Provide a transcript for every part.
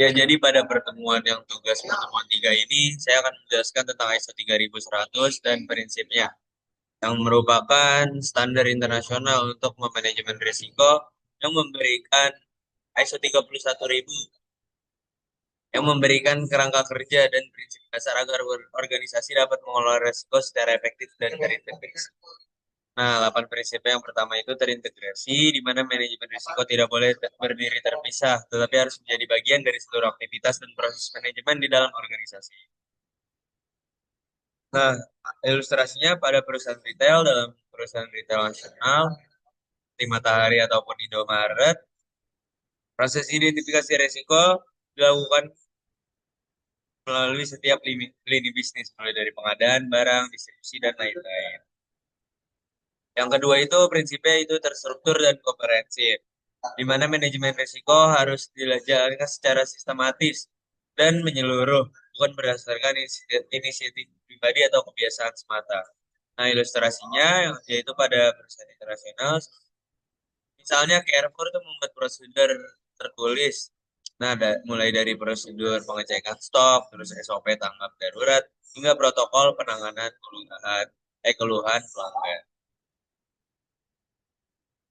Ya, jadi pada pertemuan yang tugas pertemuan 3 ini, saya akan menjelaskan tentang ISO 3100 dan prinsipnya, yang merupakan standar internasional untuk memanajemen risiko yang memberikan ISO 31000 yang memberikan kerangka kerja dan prinsip dasar agar organisasi dapat mengelola risiko secara efektif dan terintegrasi. Nah, 8 prinsipnya yang pertama itu terintegrasi, di mana manajemen risiko tidak boleh berdiri terpisah, tetapi harus menjadi bagian dari seluruh aktivitas dan proses manajemen di dalam organisasi. Nah, ilustrasinya pada perusahaan retail, dalam perusahaan retail nasional, di Matahari ataupun Indomaret, proses identifikasi risiko dilakukan melalui setiap lini bisnis, mulai dari pengadaan barang, distribusi, dan lain-lain. Yang kedua itu prinsipnya itu terstruktur dan komprehensif, di mana manajemen risiko harus dijalankan secara sistematis dan menyeluruh, bukan berdasarkan inisiatif pribadi atau kebiasaan semata. Nah, ilustrasinya yaitu pada perusahaan internasional, misalnya Carrefour itu membuat prosedur tertulis. Nah, mulai dari prosedur pengecekan stok, terus SOP tanggap darurat, hingga protokol penanganan keluhan pelanggan.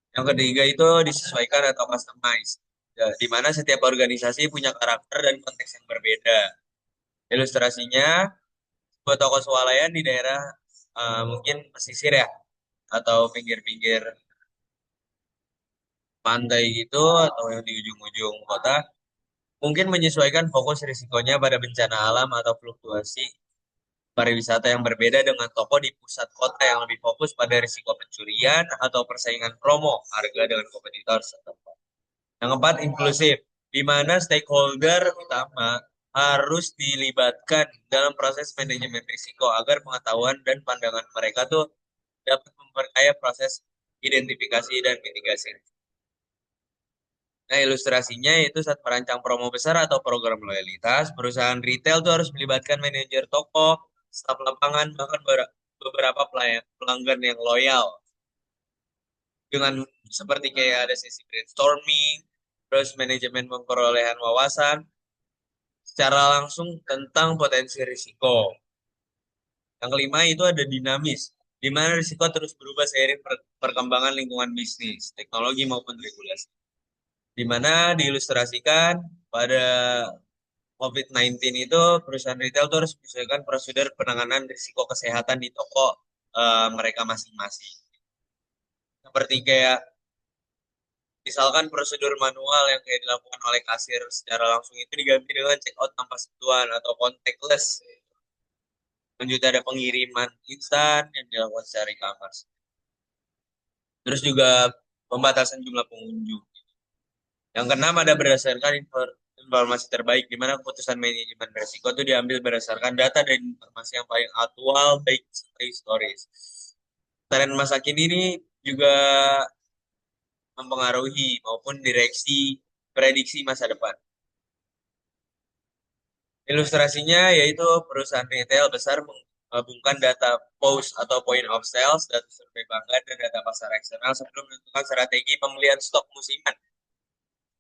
Yang ketiga itu disesuaikan atau customize, ya, di mana setiap organisasi punya karakter dan konteks yang berbeda. Ilustrasinya, sebuah toko swalayan di daerah mungkin pesisir ya, atau pinggir-pinggir pantai gitu, atau yang di ujung-ujung kota, mungkin menyesuaikan fokus risikonya pada bencana alam atau fluktuasi pariwisata yang berbeda dengan toko di pusat kota yang lebih fokus pada risiko pencurian atau persaingan promo harga dengan kompetitor setempat. Yang keempat, inklusif, di mana stakeholder utama harus dilibatkan dalam proses manajemen risiko agar pengetahuan dan pandangan mereka tuh dapat memperkaya proses identifikasi dan mitigasi. Nah, ilustrasinya itu saat merancang promo besar atau program loyalitas, perusahaan retail tuh harus melibatkan manajer toko, staf lapangan, bahkan beberapa pelanggan yang loyal. Dengan seperti kayak ada sesi brainstorming, terus manajemen memperolehan wawasan, secara langsung tentang potensi risiko. Yang kelima itu ada dinamis, di mana risiko terus berubah seiring perkembangan lingkungan bisnis, teknologi maupun regulasi. Di mana diilustrasikan pada COVID-19 itu perusahaan retail itu harus menyesuaikan prosedur penanganan risiko kesehatan di toko mereka masing-masing. Seperti kayak misalkan prosedur manual yang kayak dilakukan oleh kasir secara langsung itu diganti dengan check out tanpa sentuhan atau contactless. Lanjutnya ada pengiriman instan yang dilakukan secara e-commerce. Terus juga pembatasan jumlah pengunjung. Yang keenam ada berdasarkan informasi terbaik, di mana keputusan manajemen risiko itu diambil berdasarkan data dan informasi yang paling aktual, baik historis. Tren masa kini ini juga mempengaruhi maupun direksi prediksi masa depan. Ilustrasinya yaitu perusahaan retail besar menggabungkan data POS atau point of sales, data survei pelanggan, dan data pasar eksternal sebelum menentukan strategi pembelian stok musiman.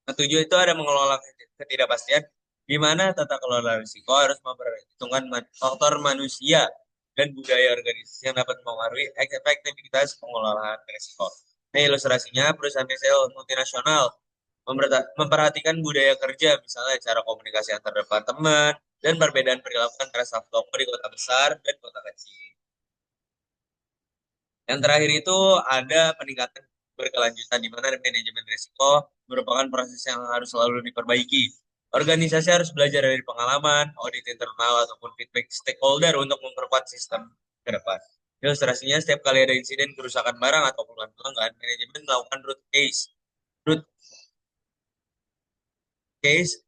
Ketujuh itu ada mengelola ketidakpastian, di mana tata kelola risiko harus memperhitungkan faktor manusia dan budaya organisasi yang dapat mempengaruhi efektivitas pengelolaan risiko. Ini ilustrasinya perusahaan retail multinasional memperhatikan budaya kerja, misalnya cara komunikasi antar departemen, dan perbedaan perilaku antara staf toko di kota besar dan kota kecil. Yang terakhir itu ada peningkatan berkelanjutan, di mana manajemen risiko merupakan proses yang harus selalu diperbaiki. Organisasi harus belajar dari pengalaman, audit internal, ataupun feedback stakeholder untuk memperkuat sistem ke depan. Ilustrasinya, setiap kali ada insiden kerusakan barang atau keluhan pelanggan, manajemen melakukan root case,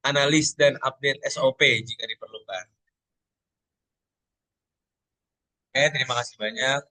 analis, dan update SOP jika diperlukan. Oke, terima kasih banyak.